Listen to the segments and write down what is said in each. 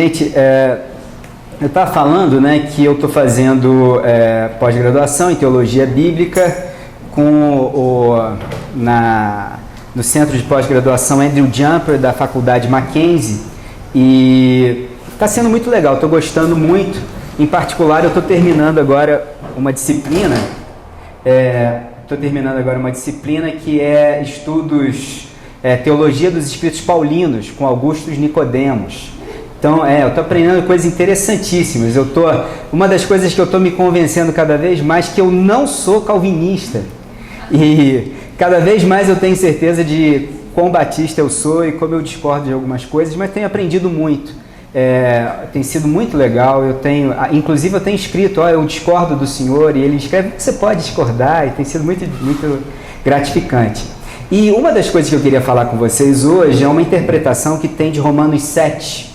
Gente, eu estava falando, né, que eu estou fazendo pós-graduação em Teologia Bíblica no Centro de Pós-Graduação Andrew Jumper, da Faculdade Mackenzie, e está sendo muito legal, estou gostando muito. Em particular, eu estou terminando agora uma disciplina, que é Estudos, Teologia dos Escritos Paulinos, com Augusto Nicodemos. Então, eu estou aprendendo coisas interessantíssimas. Uma das coisas que eu estou me convencendo cada vez mais que eu não sou calvinista. E cada vez mais eu tenho certeza de quão batista eu sou e como eu discordo de algumas coisas, mas tenho aprendido muito. Tem sido muito legal. Inclusive eu tenho escrito, eu discordo do senhor, e ele escreve que você pode discordar, e tem sido muito, muito gratificante. E uma das coisas que eu queria falar com vocês hoje é uma interpretação que tem de Romanos 7.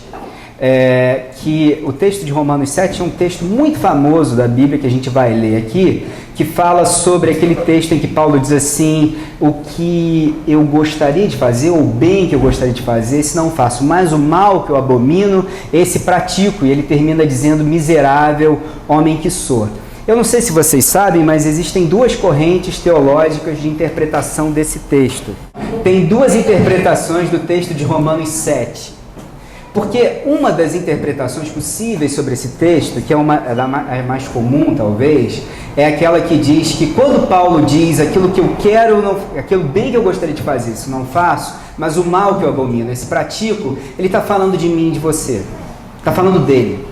Que o texto de Romanos 7 é um texto muito famoso da Bíblia que a gente vai ler aqui, que fala sobre aquele texto em que Paulo diz assim: o que eu gostaria de fazer, ou o bem que eu gostaria de fazer, esse não faço, mas o mal que eu abomino, esse pratico. E ele termina dizendo: miserável homem que sou. Eu não sei se vocês sabem, mas existem duas correntes teológicas de interpretação desse texto. Tem duas interpretações do texto de Romanos 7. Porque uma das interpretações possíveis sobre esse texto, que é a mais comum talvez, é aquela que diz que quando Paulo diz aquilo que eu quero, aquilo bem que eu gostaria de fazer, isso não faço, mas o mal que eu abomino, esse pratico, ele está falando de mim e de você, está falando dele.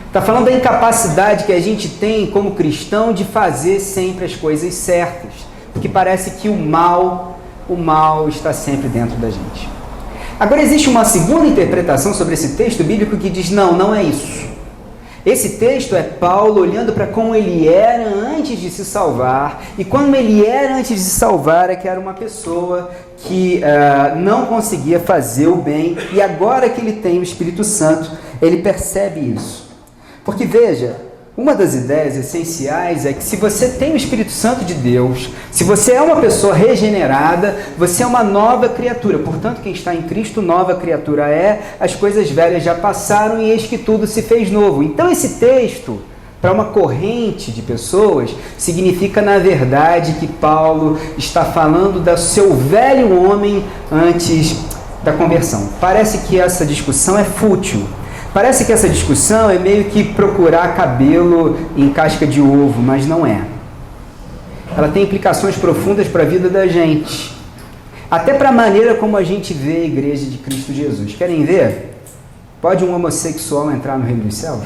Está falando da incapacidade que a gente tem como cristão de fazer sempre as coisas certas, porque parece que o mal está sempre dentro da gente. Agora, existe uma segunda interpretação sobre esse texto bíblico que diz: não é isso. Esse texto é Paulo olhando para como ele era antes de se salvar, e como ele era antes de se salvar é que era uma pessoa que não conseguia fazer o bem, e agora que ele tem o Espírito Santo, ele percebe isso. Porque veja, uma das ideias essenciais é que se você tem o Espírito Santo de Deus, se você é uma pessoa regenerada, você é uma nova criatura. Portanto, quem está em Cristo, nova criatura é, as coisas velhas já passaram e eis que tudo se fez novo. Então esse texto, para uma corrente de pessoas, significa na verdade que Paulo está falando do seu velho homem antes da conversão. Parece que essa discussão é fútil. Parece que essa discussão é meio que procurar cabelo em casca de ovo, mas não é. Ela tem implicações profundas para a vida da gente. Até para a maneira como a gente vê a Igreja de Cristo Jesus. Querem ver? Pode um homossexual entrar no reino dos céus?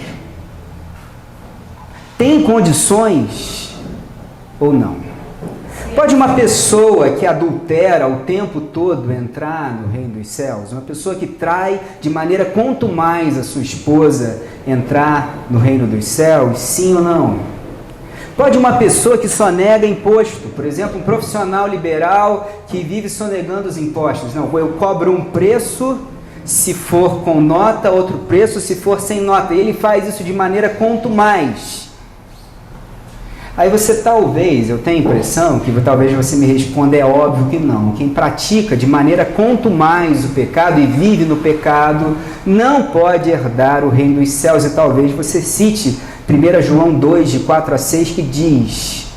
Tem condições ou não? Pode uma pessoa que adultera o tempo todo entrar no reino dos céus? Uma pessoa que trai de maneira contumaz a sua esposa entrar no reino dos céus? Sim ou não? Pode uma pessoa que sonega imposto, por exemplo, um profissional liberal que vive sonegando os impostos? Não, eu cobro um preço se for com nota, outro preço se for sem nota. E ele faz isso de maneira contumaz. Aí eu tenho a impressão que talvez você me responda: é óbvio que não. Quem pratica de maneira contumaz o pecado e vive no pecado não pode herdar o reino dos céus. E talvez você cite 1 João 2, de 4 a 6, que diz: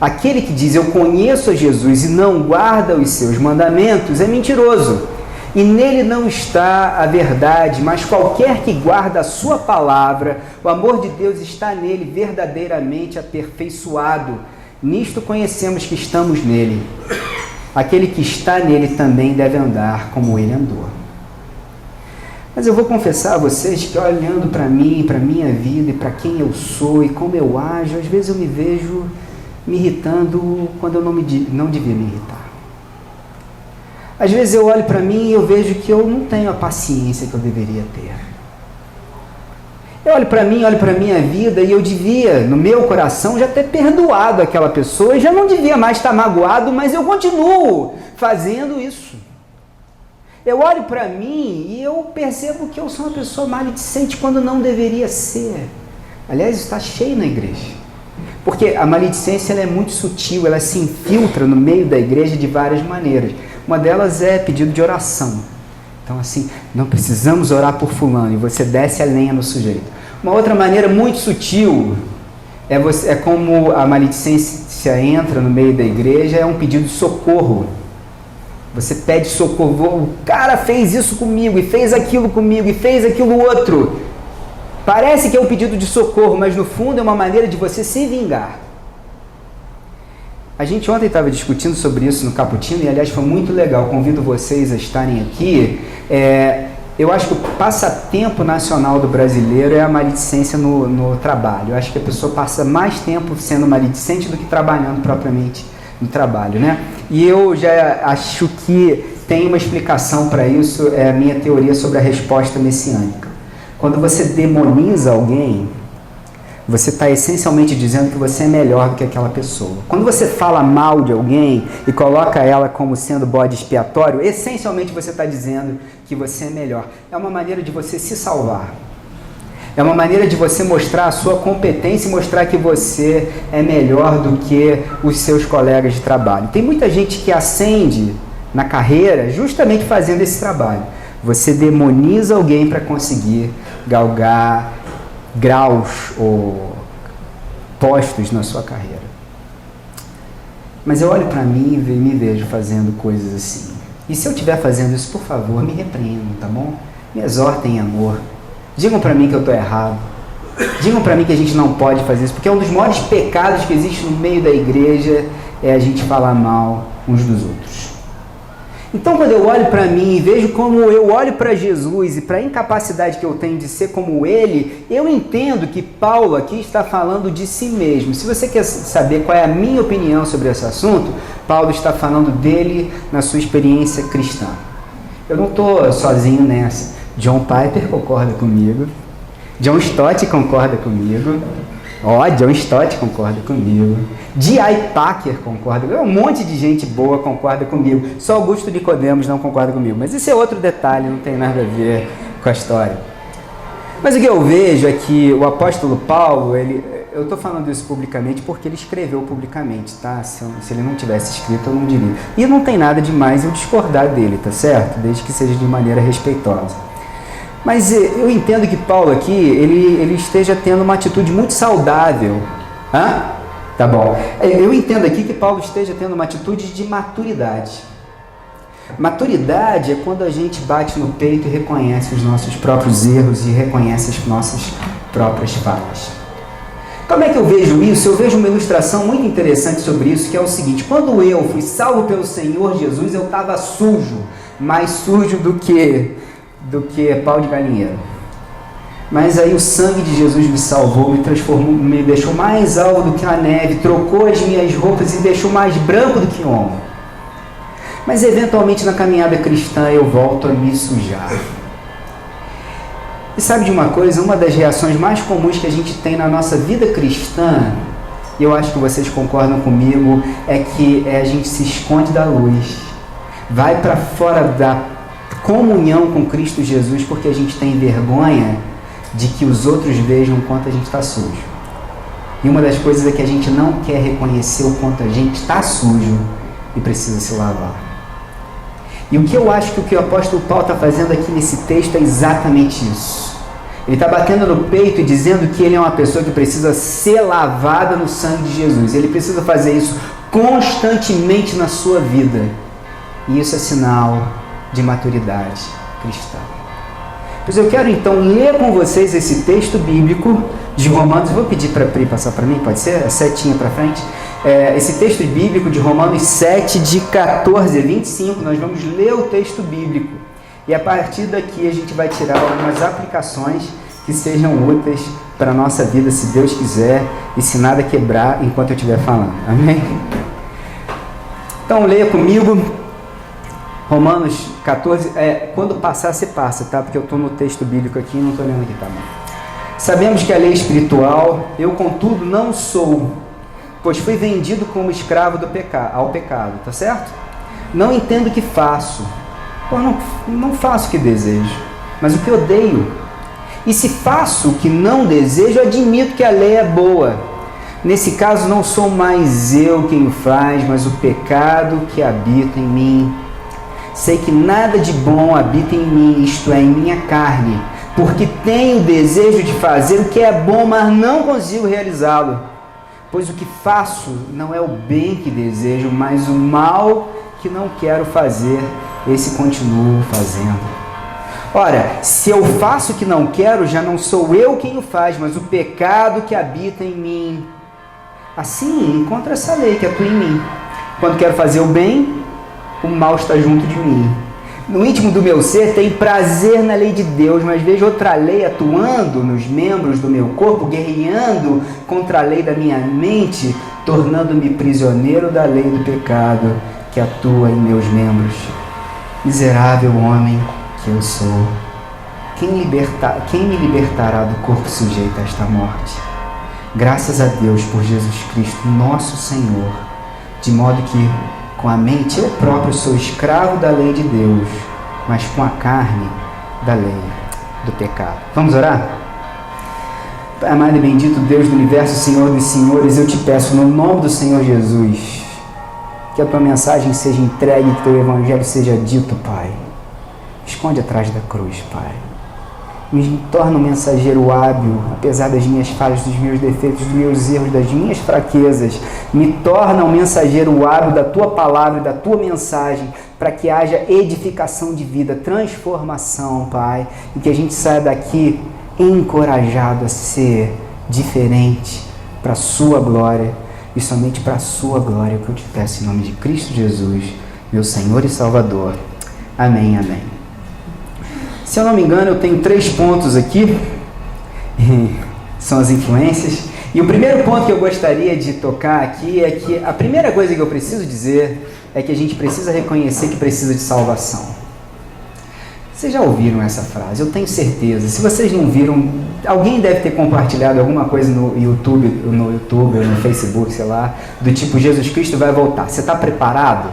aquele que diz eu conheço a Jesus e não guarda os seus mandamentos é mentiroso. E nele não está a verdade, mas qualquer que guarda a sua palavra, o amor de Deus está nele verdadeiramente aperfeiçoado. Nisto conhecemos que estamos nele. Aquele que está nele também deve andar como ele andou. Mas eu vou confessar a vocês que, olhando para mim, para a minha vida e para quem eu sou e como eu ajo, às vezes eu me vejo me irritando quando eu não devia me irritar. Às vezes eu olho para mim e eu vejo que eu não tenho a paciência que eu deveria ter. Eu olho para mim, olho para a minha vida e eu devia, no meu coração, já ter perdoado aquela pessoa e já não devia mais estar magoado, mas eu continuo fazendo isso. Eu olho para mim e eu percebo que eu sou uma pessoa maledicente quando não deveria ser. Aliás, isso está cheio na igreja. Porque a maledicência ela é muito sutil, ela se infiltra no meio da igreja de várias maneiras. Uma delas é pedido de oração. Então assim, não precisamos orar por fulano, e você desce a lenha no sujeito. Uma outra maneira muito sutil é como a maledicência entra no meio da igreja, é um pedido de socorro. Você pede socorro, o cara fez isso comigo, e fez aquilo comigo, e fez aquilo outro. Parece que é um pedido de socorro, mas no fundo é uma maneira de você se vingar. A gente ontem estava discutindo sobre isso no Cappuccino, e aliás foi muito legal, convido vocês a estarem aqui. Eu acho que o passatempo nacional do brasileiro é a maledicência no trabalho. Eu acho que a pessoa passa mais tempo sendo maledicente do que trabalhando propriamente no trabalho, né? E eu já acho que tem uma explicação para isso, é a minha teoria sobre a resposta messiânica. Quando você demoniza alguém, você está essencialmente dizendo que você é melhor do que aquela pessoa. Quando você fala mal de alguém e coloca ela como sendo bode expiatório, essencialmente você está dizendo que você é melhor. É uma maneira de você se salvar. É uma maneira de você mostrar a sua competência e mostrar que você é melhor do que os seus colegas de trabalho. Tem muita gente que ascende na carreira justamente fazendo esse trabalho. Você demoniza alguém para conseguir galgar graus ou postos na sua carreira. Mas eu olho para mim e me vejo fazendo coisas assim. E se eu estiver fazendo isso, por favor, me repreendam, tá bom? Me exortem em amor. Digam para mim que eu estou errado. Digam para mim que a gente não pode fazer isso, porque um dos maiores pecados que existe no meio da igreja é a gente falar mal uns dos outros. Então, quando eu olho para mim e vejo como eu olho para Jesus e para a incapacidade que eu tenho de ser como Ele, eu entendo que Paulo aqui está falando de si mesmo. Se você quer saber qual é a minha opinião sobre esse assunto, Paulo está falando dele na sua experiência cristã. Eu não estou sozinho nessa. John Piper concorda comigo. John Stott concorda comigo. John Stott concorda comigo. D.I. Packer concorda comigo. Um monte de gente boa concorda comigo. Só Augusto Nicodemos não concorda comigo. Mas esse é outro detalhe, não tem nada a ver com a história. Mas o que eu vejo é que o apóstolo Paulo, eu estou falando isso publicamente porque ele escreveu publicamente, tá? Se ele não tivesse escrito, eu não diria. E não tem nada demais eu discordar dele, tá certo? Desde que seja de maneira respeitosa. Mas eu entendo que Paulo aqui, ele esteja tendo uma atitude muito saudável. Tá bom. Eu entendo aqui que Paulo esteja tendo uma atitude de maturidade. Maturidade é quando a gente bate no peito e reconhece os nossos próprios erros e reconhece as nossas próprias falhas. Como é que eu vejo isso? Eu vejo uma ilustração muito interessante sobre isso, que é o seguinte: quando eu fui salvo pelo Senhor Jesus, eu estava sujo, mais sujo do que pau de galinheiro. Mas aí o sangue de Jesus me salvou, me transformou, me deixou mais alvo do que a neve, trocou as minhas roupas e deixou mais branco do que ouro. Mas eventualmente na caminhada cristã eu volto a me sujar. E sabe de uma coisa? Uma das reações mais comuns que a gente tem na nossa vida cristã, e eu acho que vocês concordam comigo, é que a gente se esconde da luz, vai para fora da comunhão com Cristo Jesus, porque a gente tem vergonha de que os outros vejam o quanto a gente está sujo. E uma das coisas é que a gente não quer reconhecer o quanto a gente está sujo e precisa se lavar. E o que eu acho que o que o apóstolo Paulo está fazendo aqui nesse texto é exatamente isso. Ele está batendo no peito e dizendo que ele é uma pessoa que precisa ser lavada no sangue de Jesus. Ele precisa fazer isso constantemente na sua vida. E isso é sinal de maturidade cristã. Pois eu quero então ler com vocês esse texto bíblico de Romanos. Vou pedir para a Pri passar para mim, pode ser? A setinha para frente. Esse texto bíblico de Romanos 7, de 14 a 25, nós vamos ler o texto bíblico. E a partir daqui a gente vai tirar algumas aplicações que sejam úteis para a nossa vida, se Deus quiser, e se nada quebrar enquanto eu estiver falando. Amém? Então leia comigo Romanos 14, quando passar, você passa, tá? Porque eu estou no texto bíblico aqui e não estou lendo aqui, tá bom? Sabemos que a lei é espiritual, eu contudo não sou, pois fui vendido como escravo ao pecado, tá certo? Não entendo o que faço, pois não faço o que desejo, mas o que odeio. E se faço o que não desejo, admito que a lei é boa. Nesse caso não sou mais eu quem o faz, mas o pecado que habita em mim. sei que nada de bom habita em mim, isto é, em minha carne, porque tenho desejo de fazer o que é bom, mas não consigo realizá-lo. Pois o que faço não é o bem que desejo, mas o mal que não quero fazer, esse continuo fazendo. Ora, se eu faço o que não quero, já não sou eu quem o faz, mas o pecado que habita em mim. Assim, encontro essa lei que atua em mim. Quando quero fazer o bem, o mal está junto de mim. No íntimo do meu ser tem prazer na lei de Deus, mas vejo outra lei atuando nos membros do meu corpo, guerreando contra a lei da minha mente, tornando-me prisioneiro da lei do pecado que atua em meus membros. Miserável homem que eu sou, quem me libertará do corpo sujeito a esta morte? Graças a Deus por Jesus Cristo, nosso Senhor, de modo que com a mente eu próprio sou escravo da lei de Deus, mas com a carne da lei do pecado. Vamos orar? Pai amado e bendito Deus do universo, Senhor dos senhores, eu te peço no nome do Senhor Jesus, que a tua mensagem seja entregue, que teu evangelho seja dito, Pai. Esconde atrás da cruz, Pai. Me torna um mensageiro hábil, apesar das minhas falhas, dos meus defeitos, dos meus erros, das minhas fraquezas. Me torna um mensageiro hábil da tua palavra, da tua mensagem, para que haja edificação de vida, transformação, Pai, e que a gente saia daqui encorajado a ser diferente para a sua glória e somente para a sua glória, que eu te peço em nome de Cristo Jesus, meu Senhor e Salvador. Amém, amém. Se eu não me engano, eu tenho 3 pontos aqui, são as influências, e o primeiro ponto que eu gostaria de tocar aqui é que a primeira coisa que eu preciso dizer é que a gente precisa reconhecer que precisa de salvação. Vocês já ouviram essa frase? Eu tenho certeza. Se vocês não viram, alguém deve ter compartilhado alguma coisa no YouTube, no Facebook, sei lá, do tipo, Jesus Cristo vai voltar. Você está preparado?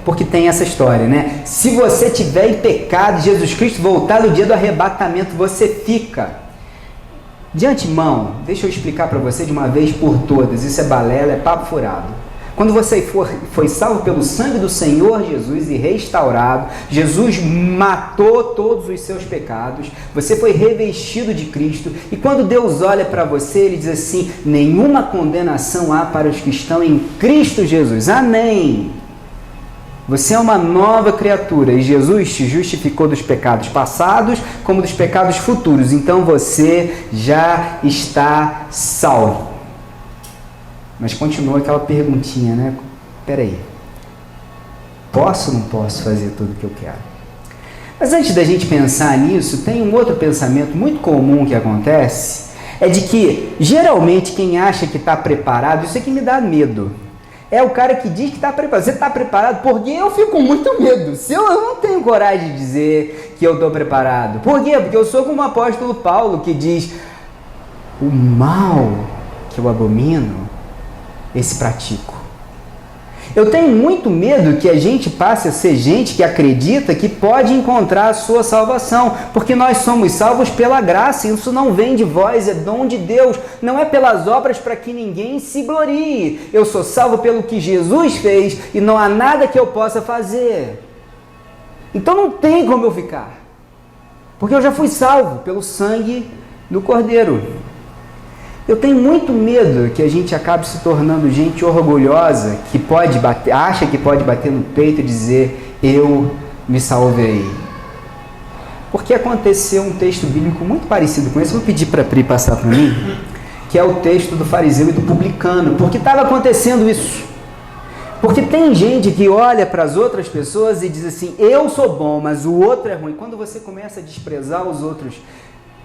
Porque tem essa história, né? Se você tiver em pecado, Jesus Cristo voltar no dia do arrebatamento, você fica. De antemão, deixa eu explicar para você de uma vez por todas, isso é balela, é papo furado. Quando você foi salvo pelo sangue do Senhor Jesus e restaurado, Jesus matou todos os seus pecados, você foi revestido de Cristo, e quando Deus olha para você, Ele diz assim, nenhuma condenação há para os que estão em Cristo Jesus. Amém! Você é uma nova criatura e Jesus te justificou dos pecados passados como dos pecados futuros. Então você já está salvo. Mas continua aquela perguntinha, né? Peraí, posso ou não posso fazer tudo o que eu quero? Mas antes da gente pensar nisso, tem um outro pensamento muito comum que acontece, é de que geralmente quem acha que está preparado, isso aqui me dá medo. É o cara que diz que está preparado. Você está preparado? Porque eu fico com muito medo. Se eu não tenho coragem de dizer que eu estou preparado. Por quê? Porque eu sou como o apóstolo Paulo, que diz, o mal que eu abomino, esse pratico. Eu tenho muito medo que a gente passe a ser gente que acredita que pode encontrar a sua salvação, porque nós somos salvos pela graça, isso não vem de vós, é dom de Deus, não é pelas obras para que ninguém se glorie. Eu sou salvo pelo que Jesus fez e não há nada que eu possa fazer. Então não tem como eu ficar, porque eu já fui salvo pelo sangue do Cordeiro. Eu tenho muito medo que a gente acabe se tornando gente orgulhosa, que acha que pode bater no peito e dizer, eu me salvei. Porque aconteceu um texto bíblico muito parecido com esse, vou pedir para a Pri passar para mim, que é o texto do fariseu e do publicano, porque estava acontecendo isso. Porque tem gente que olha para as outras pessoas e diz assim, eu sou bom, mas o outro é ruim. Quando você começa a desprezar os outros,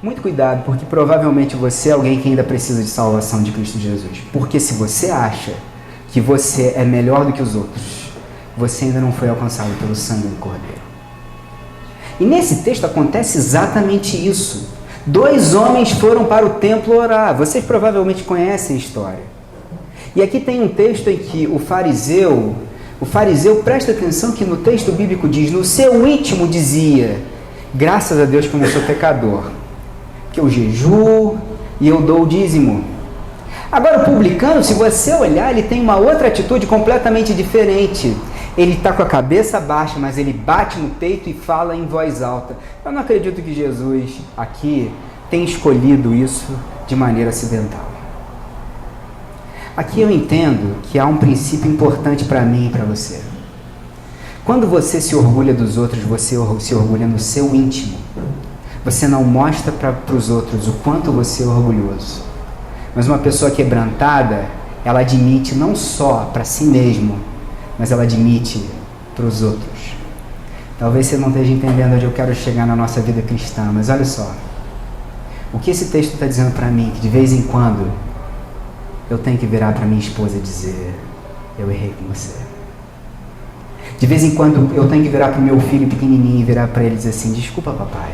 muito cuidado, porque provavelmente você é alguém que ainda precisa de salvação de Cristo Jesus. Porque se você acha que você é melhor do que os outros, você ainda não foi alcançado pelo sangue do Cordeiro. E nesse texto acontece exatamente isso. 2 homens foram para o templo orar. Vocês provavelmente conhecem a história. E aqui tem um texto em que o fariseu, presta atenção que no texto bíblico diz, no seu íntimo dizia, graças a Deus que eu não sou pecador, que eu jejuo e eu dou o dízimo. Agora o publicano, se você olhar, ele tem uma outra atitude completamente diferente. Ele está com a cabeça baixa, mas ele bate no peito e fala em voz alta. Eu não acredito que Jesus aqui tenha escolhido isso de maneira acidental. Aqui eu entendo que há um princípio importante para mim e para você. Quando você se orgulha dos outros, você se orgulha no seu íntimo. Você não mostra para os outros o quanto você é orgulhoso. Mas uma pessoa quebrantada, ela admite não só para si mesmo, mas ela admite para os outros. Talvez você não esteja entendendo onde eu quero chegar na nossa vida cristã, mas olha só. O que esse texto está dizendo para mim, que de vez em quando eu tenho que virar para minha esposa e dizer, eu errei com você. De vez em quando eu tenho que virar para o meu filho pequenininho e virar para ele e dizer assim, desculpa papai,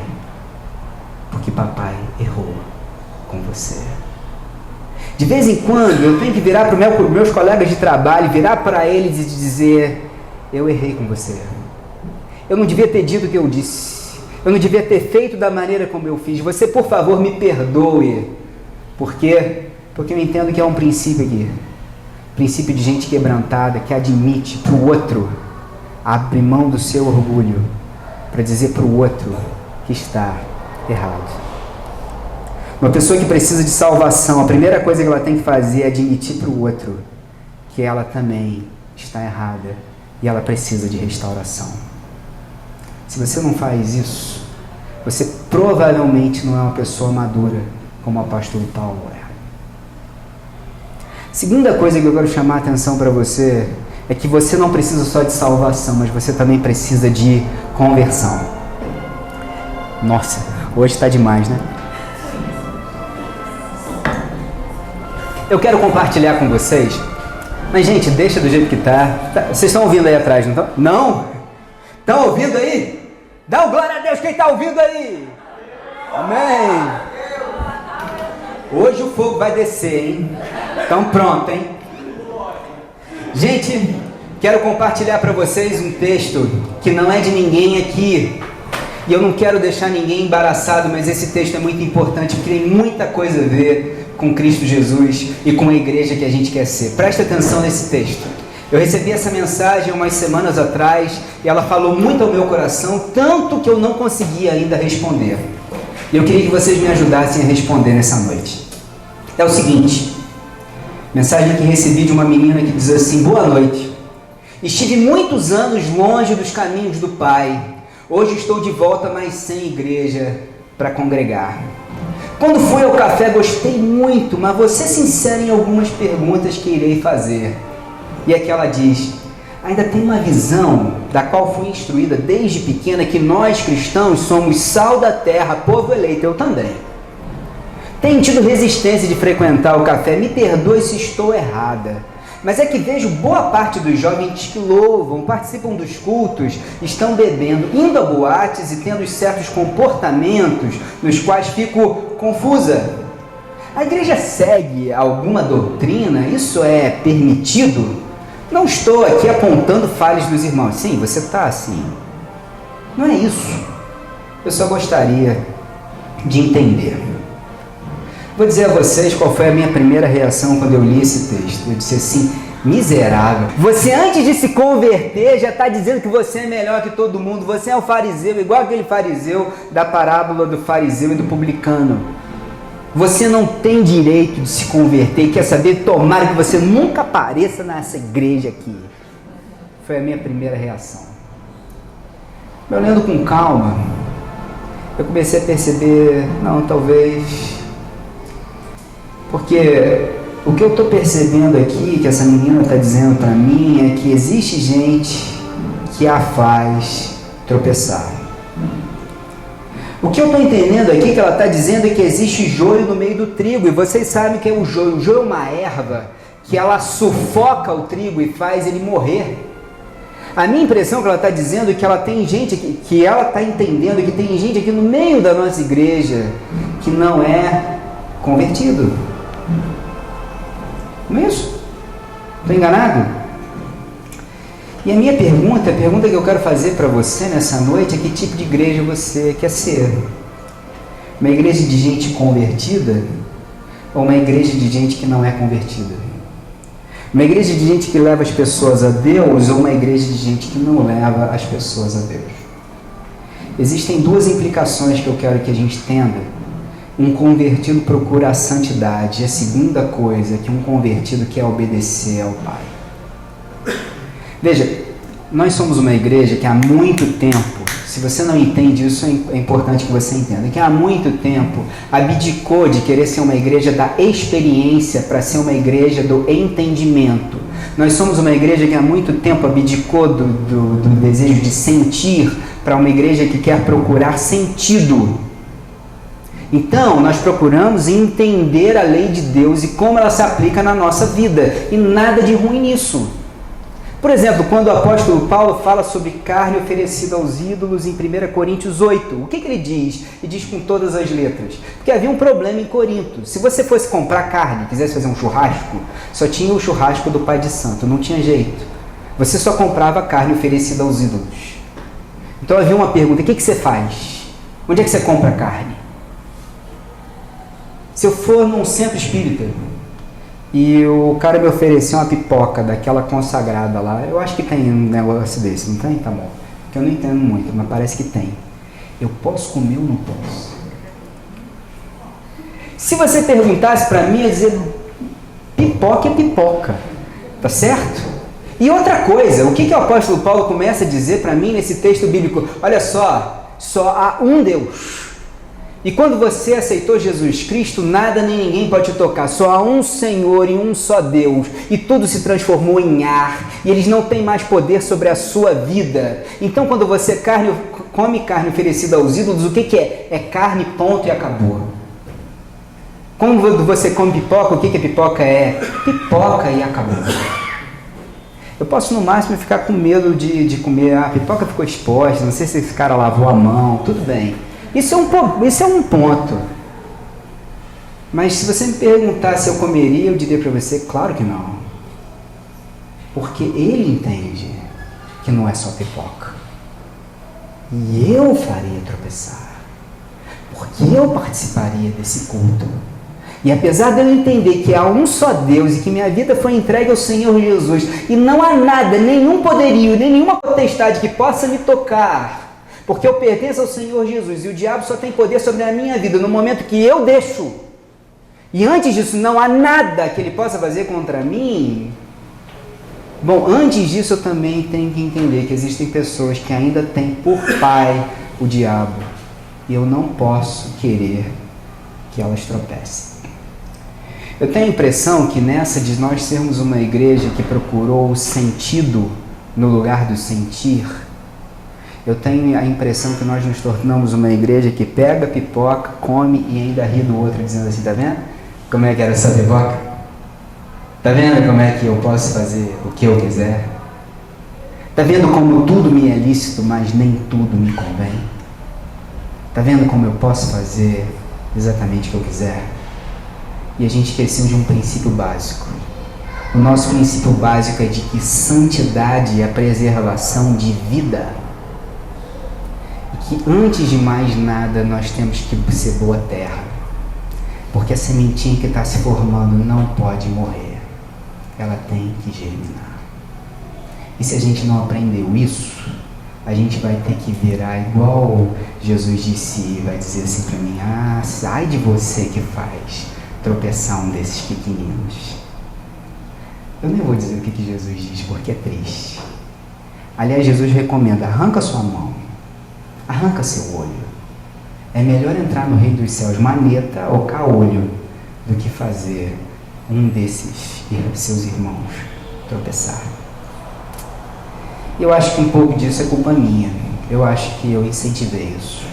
porque papai errou com você. De vez em quando eu tenho que virar para os meus colegas de trabalho, virar para eles e dizer, eu errei com você. Eu não devia ter dito o que eu disse. Eu não devia ter feito da maneira como eu fiz. Você, por favor, me perdoe. Por quê? Porque eu entendo que há um princípio aqui. Princípio de gente quebrantada que admite para o outro, abre mão do seu orgulho para dizer para o outro que está errado. Uma pessoa que precisa de salvação, a primeira coisa que ela tem que fazer é admitir para o outro que ela também está errada e ela precisa de restauração. Se você não faz isso, você provavelmente não é uma pessoa madura, como o apóstolo Paulo é. Segunda coisa que eu quero chamar a atenção para você é que você não precisa só de salvação, mas você também precisa de conversão. Nossa, hoje está demais, né? Eu quero compartilhar com vocês, mas gente, deixa do jeito que tá. Vocês estão ouvindo aí atrás, não estão? Não? Estão ouvindo aí? Dá um glória a Deus quem está ouvindo aí! Amém! Hoje o fogo vai descer, hein? Então pronto, hein? Gente, quero compartilhar para vocês um texto que não é de ninguém aqui. E eu não quero deixar ninguém embaraçado, mas esse texto é muito importante, porque tem muita coisa a ver com Cristo Jesus e com a igreja que a gente quer ser. Presta atenção nesse texto. Eu recebi essa mensagem umas semanas atrás e ela falou muito ao meu coração, tanto que eu não consegui ainda responder. E eu queria que vocês me ajudassem a responder nessa noite. É o seguinte, mensagem que recebi de uma menina que diz assim, boa noite. Estive muitos anos longe dos caminhos do Pai. Hoje estou de volta, mas sem igreja para congregar. Quando fui ao café gostei muito, mas vou ser sincero em algumas perguntas que irei fazer. E aqui ela diz, ainda tem uma visão da qual fui instruída desde pequena que nós cristãos somos sal da terra, povo eleito, eu também. Tenho tido resistência de frequentar o café, me perdoe se estou errada. Mas é que vejo boa parte dos jovens que louvam, participam dos cultos, estão bebendo, indo a boates e tendo certos comportamentos nos quais fico confusa. A igreja segue alguma doutrina? Isso é permitido? Não estou aqui apontando falhas dos irmãos. Sim, você está assim. Não é isso. Eu só gostaria de entender. Vou dizer a vocês qual foi a minha primeira reação quando eu li esse texto. Eu disse assim, miserável. Você antes de se converter já está dizendo que você é melhor que todo mundo. Você é um fariseu, igual aquele fariseu da parábola do fariseu e do publicano. Você não tem direito de se converter. Quer saber? Tomara que você nunca apareça nessa igreja aqui. Foi a minha primeira reação. Eu lendo com calma, eu comecei a perceber, não, talvez... Porque o que eu estou percebendo aqui, que essa menina está dizendo para mim, é que existe gente que a faz tropeçar. O que eu estou entendendo aqui, que ela está dizendo, é que existe joio no meio do trigo, e vocês sabem que é o joio. O joio é uma erva que ela sufoca o trigo e faz ele morrer. A minha impressão que ela está dizendo é que ela tem gente aqui, que ela está entendendo que tem gente aqui no meio da nossa igreja que não é convertido. Não é isso? Estou enganado? E a minha pergunta, a pergunta que eu quero fazer para você nessa noite é que tipo de igreja você quer ser? Uma igreja de gente convertida ou uma igreja de gente que não é convertida? Uma igreja de gente que leva as pessoas a Deus ou uma igreja de gente que não leva as pessoas a Deus? Existem duas implicações que eu quero que a gente entenda. Um convertido procura a santidade. E a segunda coisa, que um convertido quer obedecer ao Pai. Veja, nós somos uma igreja que há muito tempo, se você não entende isso, é importante que você entenda, que há muito tempo abdicou de querer ser uma igreja da experiência para ser uma igreja do entendimento. Nós somos uma igreja que há muito tempo abdicou do desejo de sentir para uma igreja que quer procurar sentido. Então, nós procuramos entender a lei de Deus e como ela se aplica na nossa vida, e nada de ruim nisso. Por exemplo, quando o apóstolo Paulo fala sobre carne oferecida aos ídolos em 1 Coríntios 8, o que ele diz? Ele diz com todas as letras. Porque havia um problema em Corinto. Se você fosse comprar carne, quisesse fazer um churrasco, só tinha o churrasco do Pai de Santo, não tinha jeito. Você só comprava carne oferecida aos ídolos. Então havia uma pergunta, o que você faz? Onde é que você compra carne? Se eu for num centro espírita e o cara me oferecer uma pipoca daquela consagrada lá, eu acho que tem um negócio desse, não tem? Tá bom. Porque eu não entendo muito, mas parece que tem. Eu posso comer ou não posso? Se você perguntasse para mim, eu ia dizer, pipoca é pipoca, tá certo? E outra coisa, o que o apóstolo Paulo começa a dizer para mim nesse texto bíblico? Olha só há um Deus. E quando você aceitou Jesus Cristo, nada nem ninguém pode te tocar. Só há um Senhor e um só Deus. E tudo se transformou em ar. E eles não têm mais poder sobre a sua vida. Então, quando você come carne oferecida aos ídolos, o que é? É carne, ponto, e acabou. Quando você come pipoca, o que pipoca é? Pipoca e acabou. Eu posso, no máximo, ficar com medo de comer. A pipoca ficou exposta, não sei se esse cara lavou a mão, tudo bem. Isso é um ponto. Mas se você me perguntar se eu comeria, eu diria para você, claro que não. Porque ele entende que não é só pipoca. E eu faria tropeçar. Porque eu participaria desse culto. E apesar de eu entender que há um só Deus e que minha vida foi entregue ao Senhor Jesus, e não há nada, nenhum poderio, nenhuma potestade que possa me tocar, porque eu pertenço ao Senhor Jesus e o diabo só tem poder sobre a minha vida no momento que eu deixo. E antes disso não há nada que ele possa fazer contra mim. Bom, antes disso eu também tenho que entender que existem pessoas que ainda têm por pai o diabo. E eu não posso querer que elas tropecem. Eu tenho a impressão que nessa de nós sermos uma igreja que procurou o sentido no lugar do sentir, eu tenho a impressão que nós nos tornamos uma igreja que pega pipoca, come e ainda ri do outro, dizendo assim, tá vendo? Como é que era essa pipoca? Tá vendo como é que eu posso fazer o que eu quiser? Tá vendo como tudo me é lícito, mas nem tudo me convém? Tá vendo como eu posso fazer exatamente o que eu quiser? E a gente esqueceu de um princípio básico. O nosso princípio básico é de que santidade é a preservação de vida. Que antes de mais nada nós temos que ser boa terra, porque a sementinha que está se formando não pode morrer, ela tem que germinar. E se a gente não aprendeu isso, a gente vai ter que virar igual Jesus disse e vai dizer assim para mim, sai de você que faz tropeçar um desses pequeninos. Eu nem vou dizer o que Jesus diz, porque é triste. Aliás, Jesus recomenda, arranca sua mão, arranca seu olho. É melhor entrar no reino dos céus maneta ou caolho do que fazer um desses seus irmãos tropeçar. Eu acho que um pouco disso é culpa minha. Eu acho que eu incentivei isso.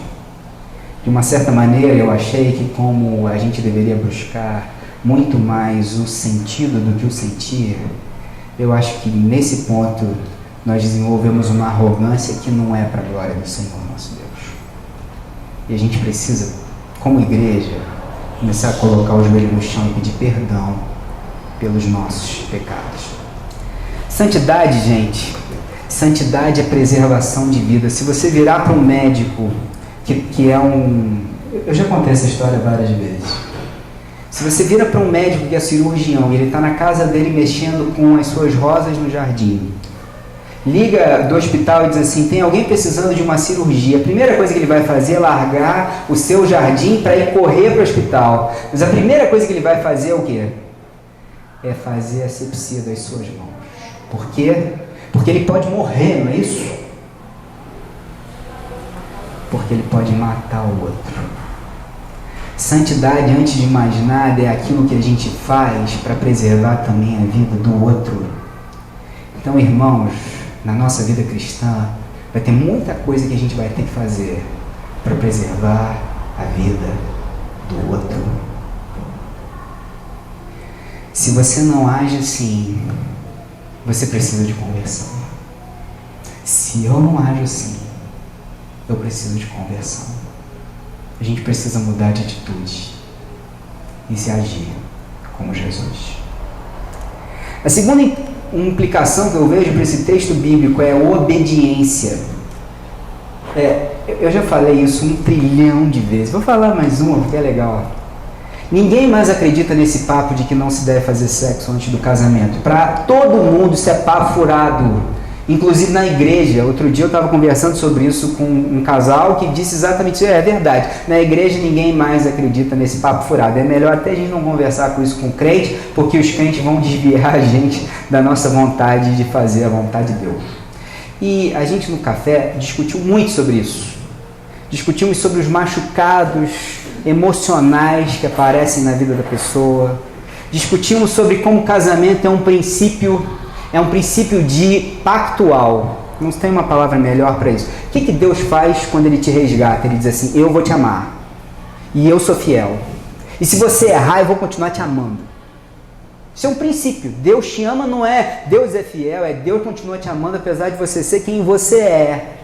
De uma certa maneira, eu achei que como a gente deveria buscar muito mais o sentido do que o sentir, eu acho que nesse ponto nós desenvolvemos uma arrogância que não é para a glória do Senhor nosso Deus. E a gente precisa, como igreja, começar a colocar o joelho no chão e pedir perdão pelos nossos pecados. Santidade, gente, santidade é preservação de vida. Se você virar para um médico que é um... Eu já contei essa história várias vezes. Se você vira para um médico que é cirurgião e ele está na casa dele mexendo com as suas rosas no jardim, liga do hospital e diz assim, tem alguém precisando de uma cirurgia, a primeira coisa que ele vai fazer é largar o seu jardim para ir correr para o hospital. Mas a primeira coisa que ele vai fazer é o quê? É fazer a asepsia das suas mãos. Por quê? Porque ele pode morrer, não é isso? Porque ele pode matar o outro. Santidade, antes de mais nada, é aquilo que a gente faz para preservar também a vida do outro. Então, irmãos, na nossa vida cristã, vai ter muita coisa que a gente vai ter que fazer para preservar a vida do outro. Se você não age assim, você precisa de conversão. Se eu não ajo assim, eu preciso de conversão. A gente precisa mudar de atitude e se agir como Jesus. A segunda implicação que eu vejo para esse texto bíblico é a obediência. Eu já falei isso 1 trilhão de vezes. Vou falar mais uma porque é legal. Ninguém mais acredita nesse papo de que não se deve fazer sexo antes do casamento. Para todo mundo isso é papo furado. Inclusive na igreja, outro dia eu estava conversando sobre isso com um casal que disse exatamente isso. É verdade, na igreja ninguém mais acredita nesse papo furado. É melhor até a gente não conversar com isso com o crente, porque os crentes vão desviar a gente da nossa vontade de fazer a vontade de Deus. E a gente no café discutiu muito sobre isso. Discutimos sobre os machucados emocionais que aparecem na vida da pessoa. Discutimos sobre como o casamento é um princípio de pactual. Não tem uma palavra melhor para isso. O que Deus faz quando Ele te resgata? Ele diz assim, eu vou te amar. E eu sou fiel. E se você errar, eu vou continuar te amando. Isso é um princípio. Deus te ama não é Deus é fiel, é Deus continua te amando apesar de você ser quem você é.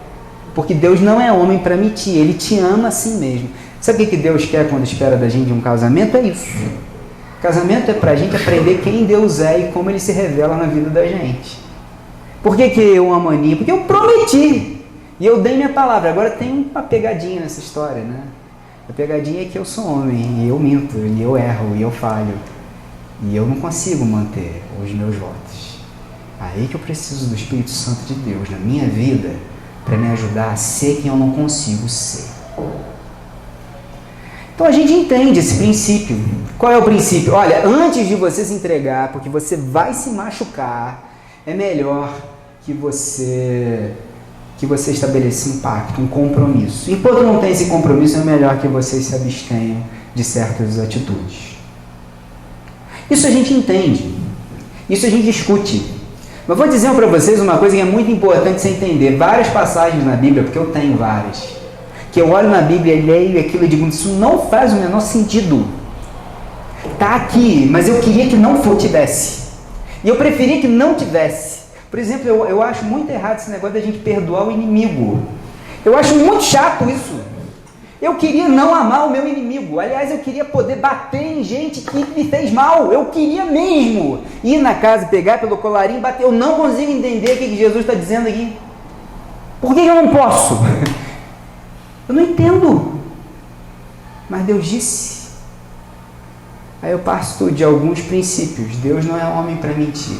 Porque Deus não é homem para mentir. Ele te ama assim mesmo. Sabe o que Deus quer quando espera da gente um casamento? É isso. Casamento é para a gente aprender quem Deus é e como Ele se revela na vida da gente. Por que eu amo a Aninha? Porque eu prometi. E eu dei minha palavra. Agora tem uma pegadinha nessa história, né? A pegadinha é que eu sou homem, e eu minto, e eu erro, e eu falho. E eu não consigo manter os meus votos. Aí que eu preciso do Espírito Santo de Deus na minha vida para me ajudar a ser quem eu não consigo ser. Então a gente entende esse princípio. Qual é o princípio? Olha, antes de você se entregar, porque você vai se machucar, é melhor que você estabeleça um pacto, um compromisso. Enquanto não tem esse compromisso, é melhor que vocês se abstenham de certas atitudes. Isso a gente entende. Isso a gente discute. Mas vou dizer para vocês uma coisa que é muito importante você entender. Várias passagens na Bíblia, porque eu tenho várias, que eu olho na Bíblia e leio aquilo e digo, isso não faz o menor sentido. Está aqui, mas eu queria que não tivesse. E eu preferia que não tivesse. Por exemplo, eu acho muito errado esse negócio da gente perdoar o inimigo. Eu acho muito chato isso. Eu queria não amar o meu inimigo. Aliás, eu queria poder bater em gente que me fez mal. Eu queria mesmo ir na casa, pegar pelo colarinho e bater. Eu não consigo entender o que Jesus está dizendo aqui. Por que eu não posso? Eu não entendo. Mas Deus disse. Aí eu parto de alguns princípios. Deus não é homem para mentir.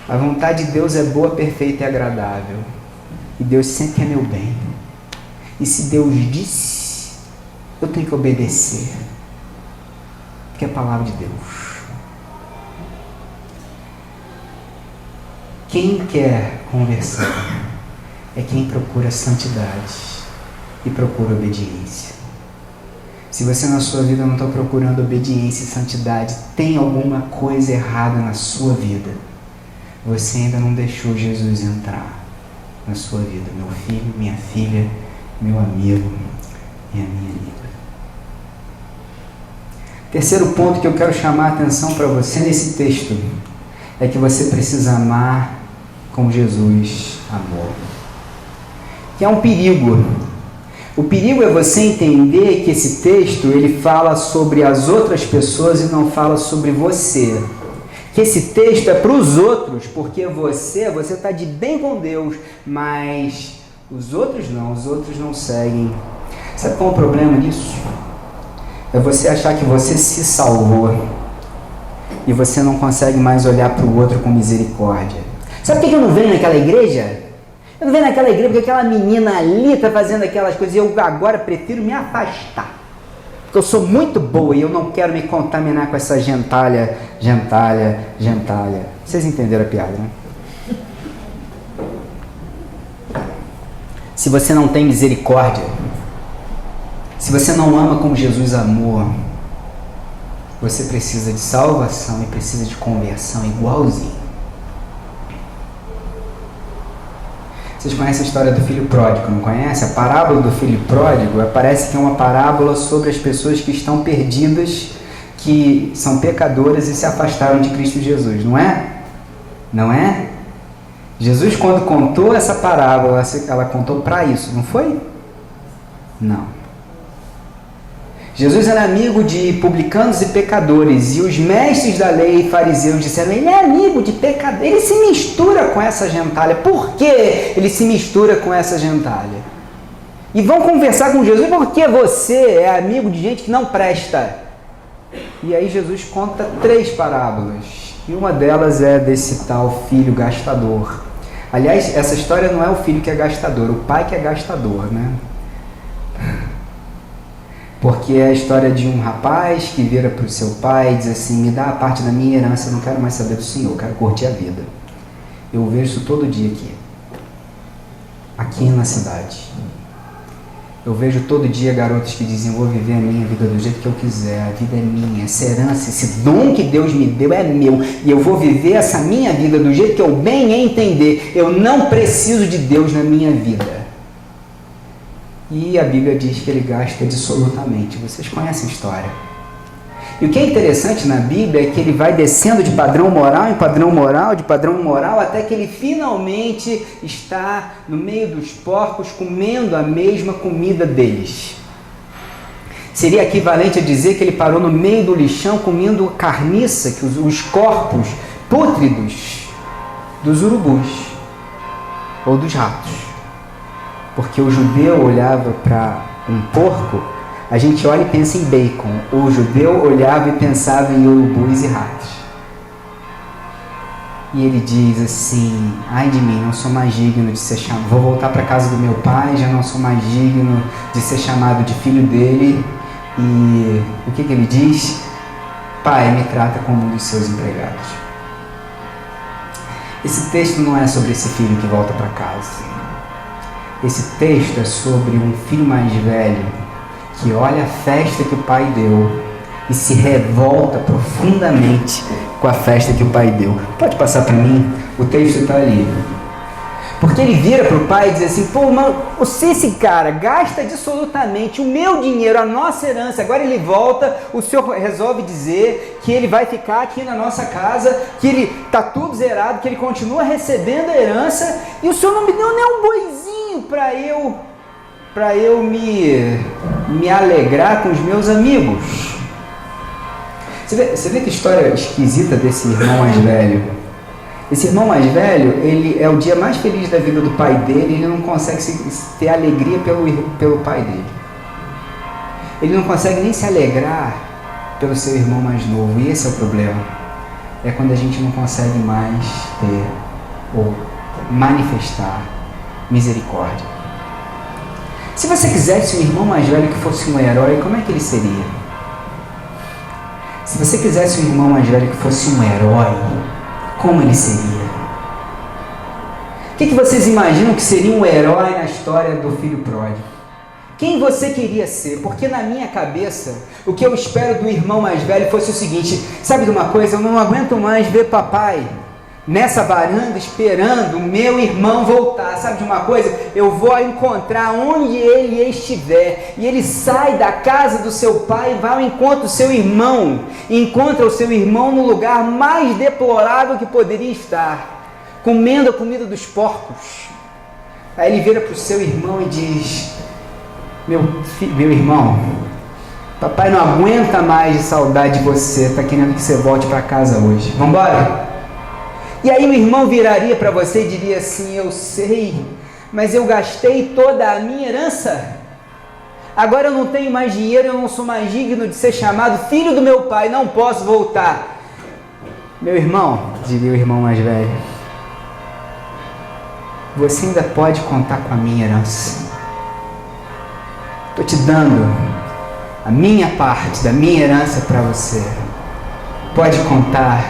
A vontade de Deus é boa, perfeita e agradável. E Deus sempre quer meu bem. E se Deus disse, eu tenho que obedecer. Porque é a palavra de Deus. Quem quer conversão é quem procura santidade e procura obediência. Se você na sua vida não está procurando obediência e santidade, tem alguma coisa errada na sua vida. Você ainda não deixou Jesus entrar na sua vida. Meu filho, minha filha, meu amigo e a minha amiga. Terceiro ponto que eu quero chamar a atenção para você nesse texto é que você precisa amar como Jesus amou. Que é um perigo. O perigo é você entender que esse texto ele fala sobre as outras pessoas e não fala sobre você. Que esse texto é para os outros, porque você está de bem com Deus, mas os outros não seguem. Sabe qual é o problema disso? é você achar que você se salvou e você não consegue mais olhar para o outro com misericórdia. Sabe por que eu não venho naquela igreja? Eu não venho naquela igreja porque aquela menina ali está fazendo aquelas coisas e eu agora prefiro me afastar. Porque eu sou muito boa e eu não quero me contaminar com essa gentalha. Vocês entenderam a piada, né? Se você não tem misericórdia, se você não ama como Jesus amou, você precisa de salvação e precisa de conversão igualzinho. Vocês conhecem a história do filho pródigo, não conhece? A parábola do filho pródigo parece que é uma parábola sobre as pessoas que estão perdidas, que são pecadoras e se afastaram de Cristo Jesus, não é? Não é? Jesus, quando contou essa parábola, ela contou para isso, não foi? Não. Jesus era amigo de publicanos e pecadores, e os mestres da lei e fariseus disseram, ele é amigo de pecadores, ele se mistura com essa gentalha. Por que ele se mistura com essa gentalha? E vão conversar com Jesus, porque você é amigo de gente que não presta. E aí Jesus conta 3 parábolas, e uma delas é desse tal filho gastador. Aliás, essa história não é o filho que é gastador, o pai que é gastador, né? Porque é a história de um rapaz que vira para o seu pai e diz assim, me dá a parte da minha herança, eu não quero mais saber do senhor, eu quero curtir a vida. Eu vejo isso todo dia aqui na cidade. Eu vejo todo dia garotos que dizem, eu vou viver a minha vida do jeito que eu quiser, a vida é minha, essa herança, esse dom que Deus me deu é meu, e eu vou viver essa minha vida do jeito que eu bem entender, eu não preciso de Deus na minha vida. E a Bíblia diz que ele gasta dissolutamente. Vocês conhecem a história. E o que é interessante na Bíblia é que ele vai descendo de padrão moral em padrão moral, de padrão moral, até que ele finalmente está no meio dos porcos comendo a mesma comida deles. Seria equivalente a dizer que ele parou no meio do lixão comendo carniça, que os corpos pútridos dos urubus ou dos ratos. Porque o judeu olhava para um porco, a gente olha e pensa em bacon. O judeu olhava e pensava em urubus e ratos. E ele diz assim, ai de mim, não sou mais digno de ser chamado, vou voltar para a casa do meu pai, já não sou mais digno de ser chamado de filho dele. E o que ele diz? Pai, me trata como um dos seus empregados. Esse texto não é sobre esse filho que volta para casa. Esse texto é sobre um filho mais velho que olha a festa que o pai deu e se revolta profundamente com a festa que o pai deu. Pode passar para mim? O texto está ali. Porque ele vira para o pai e diz assim, pô, mano, você, esse cara, gasta dissolutamente o meu dinheiro, a nossa herança. Agora ele volta, o senhor resolve dizer que ele vai ficar aqui na nossa casa, que ele está tudo zerado, que ele continua recebendo a herança, e o senhor não me deu nem um boizinho para eu me alegrar com os meus amigos. Você vê que história esquisita desse irmão mais velho? Esse irmão mais velho, ele é o dia mais feliz da vida do pai dele, ele não consegue ter alegria pelo pai dele. Ele não consegue nem se alegrar pelo seu irmão mais novo, e esse é o problema. É quando a gente não consegue mais ter ou manifestar misericórdia. Se você quisesse um irmão mais velho que fosse um herói, como é que ele seria? Se você quisesse um irmão mais velho que fosse um herói, como ele seria? O que vocês imaginam que seria um herói na história do filho pródigo? Quem você queria ser? Porque na minha cabeça, o que eu espero do irmão mais velho fosse o seguinte, sabe de uma coisa? Eu não aguento mais ver papai nessa varanda esperando o meu irmão voltar. Sabe de uma coisa? Eu vou encontrar onde ele estiver. E ele sai da casa do seu pai e vai ao encontro do seu irmão. E encontra o seu irmão no lugar mais deplorável que poderia estar, comendo a comida dos porcos. Aí ele vira para o seu irmão e diz, meu irmão, papai não aguenta mais de saudade de você, está querendo que você volte para casa hoje. Vamos embora? E aí o irmão viraria para você e diria assim, eu sei, mas eu gastei toda a minha herança. agora eu não tenho mais dinheiro, eu não sou mais digno de ser chamado filho do meu pai, não posso voltar. Meu irmão, diria o irmão mais velho, você ainda pode contar com a minha herança. Estou te dando a minha parte da minha herança para você. Pode contar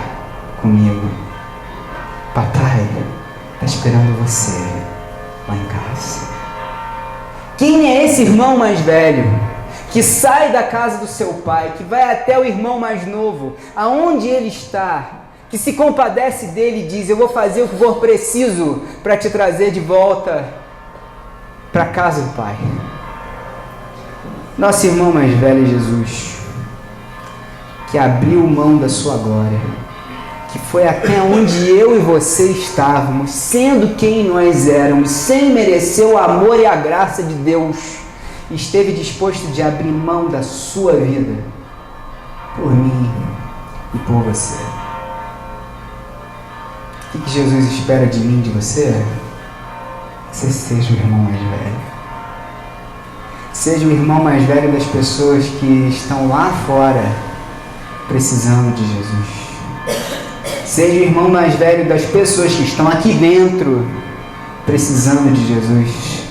comigo. Papai está esperando você lá em casa. Quem é esse irmão mais velho que sai da casa do seu pai, que vai até o irmão mais novo, aonde ele está, que se compadece dele e diz: eu vou fazer o que for preciso para te trazer de volta para a casa do pai? Nosso irmão mais velho é Jesus, que abriu mão da sua glória, que foi até onde eu e você estávamos, sendo quem nós éramos, sem merecer o amor e a graça de Deus, esteve disposto de abrir mão da sua vida por mim e por você. O que Jesus espera de mim e de você? Que você seja o irmão mais velho. Seja o irmão mais velho das pessoas que estão lá fora precisando de Jesus. Seja o irmão mais velho das pessoas que estão aqui dentro precisando de Jesus.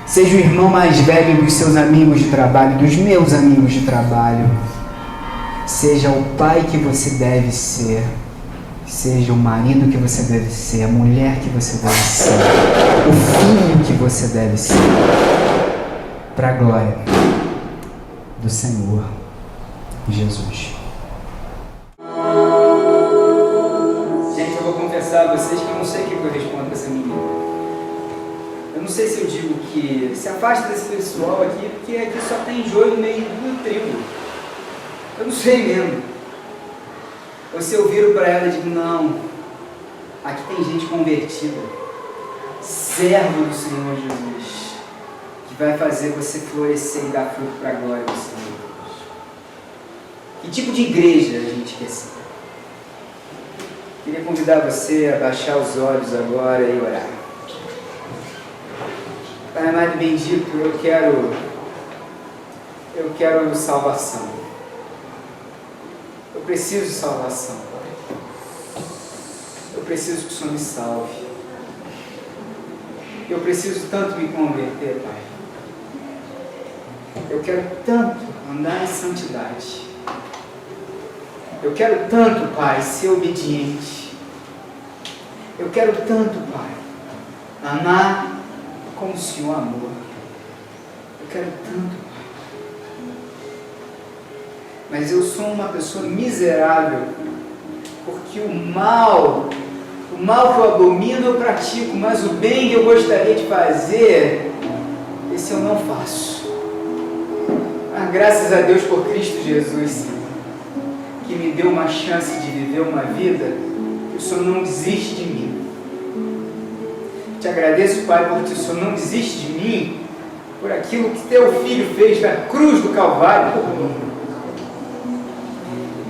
Seja o irmão mais velho dos seus amigos de trabalho, dos meus amigos de trabalho. Seja o pai que você deve ser. Seja o marido que você deve ser, a mulher que você deve ser, o filho que você deve ser, para a glória do Senhor Jesus. Gente, eu vou confessar a vocês que eu não sei o que eu respondo para essa menina. Eu não sei se eu digo que se afasta desse pessoal aqui, porque aqui só tem joio no meio do trigo. Eu não sei mesmo. Ou se eu viro para ela e digo: não, aqui tem gente convertida, servo do Senhor Jesus, que vai fazer você florescer e dar fruto para a glória do Senhor Jesus. Que tipo de igreja a gente quer ser? Queria convidar você a baixar os olhos agora e orar. Pai amado e bendito, eu quero salvação. Eu preciso de salvação, Pai. Eu preciso que o Senhor me salve. Eu preciso tanto me converter, Pai. Eu quero tanto andar em santidade. Eu quero tanto, Pai, ser obediente. Eu quero tanto, Pai, amar como o Senhor amou. Eu quero tanto, Pai. Mas eu sou uma pessoa miserável, porque o mal que eu abomino eu pratico, mas o bem que eu gostaria de fazer, esse eu não faço. Mas graças a Deus por Cristo Jesus, Senhor, que me deu uma chance de viver uma vida, que o Senhor não desiste de mim. Te agradeço, Pai, porque o Senhor não desiste de mim, por aquilo que Teu Filho fez na cruz do Calvário por mim.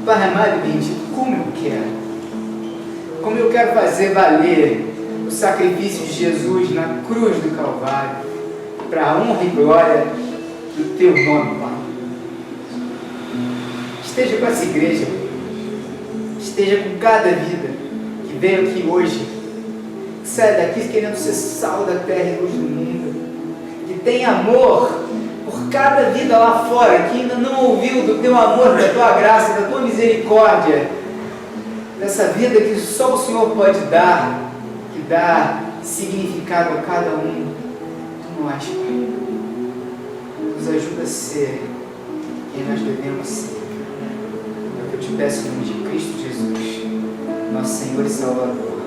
Pai amado e bendito, como eu quero fazer valer o sacrifício de Jesus na cruz do Calvário, para a honra e glória do Teu nome, Pai. Esteja com essa igreja, esteja com cada vida que veio aqui hoje, que sai daqui querendo ser sal da terra e luz do mundo, que tem amor por cada vida lá fora, que ainda não ouviu do Teu amor, da Tua graça, da Tua misericórdia, dessa vida que só o Senhor pode dar, que dá significado a cada um de nós, Pai. Nos ajuda a ser quem nós devemos ser. É o que eu te peço em nome de Cristo Jesus, nosso Senhor e Salvador.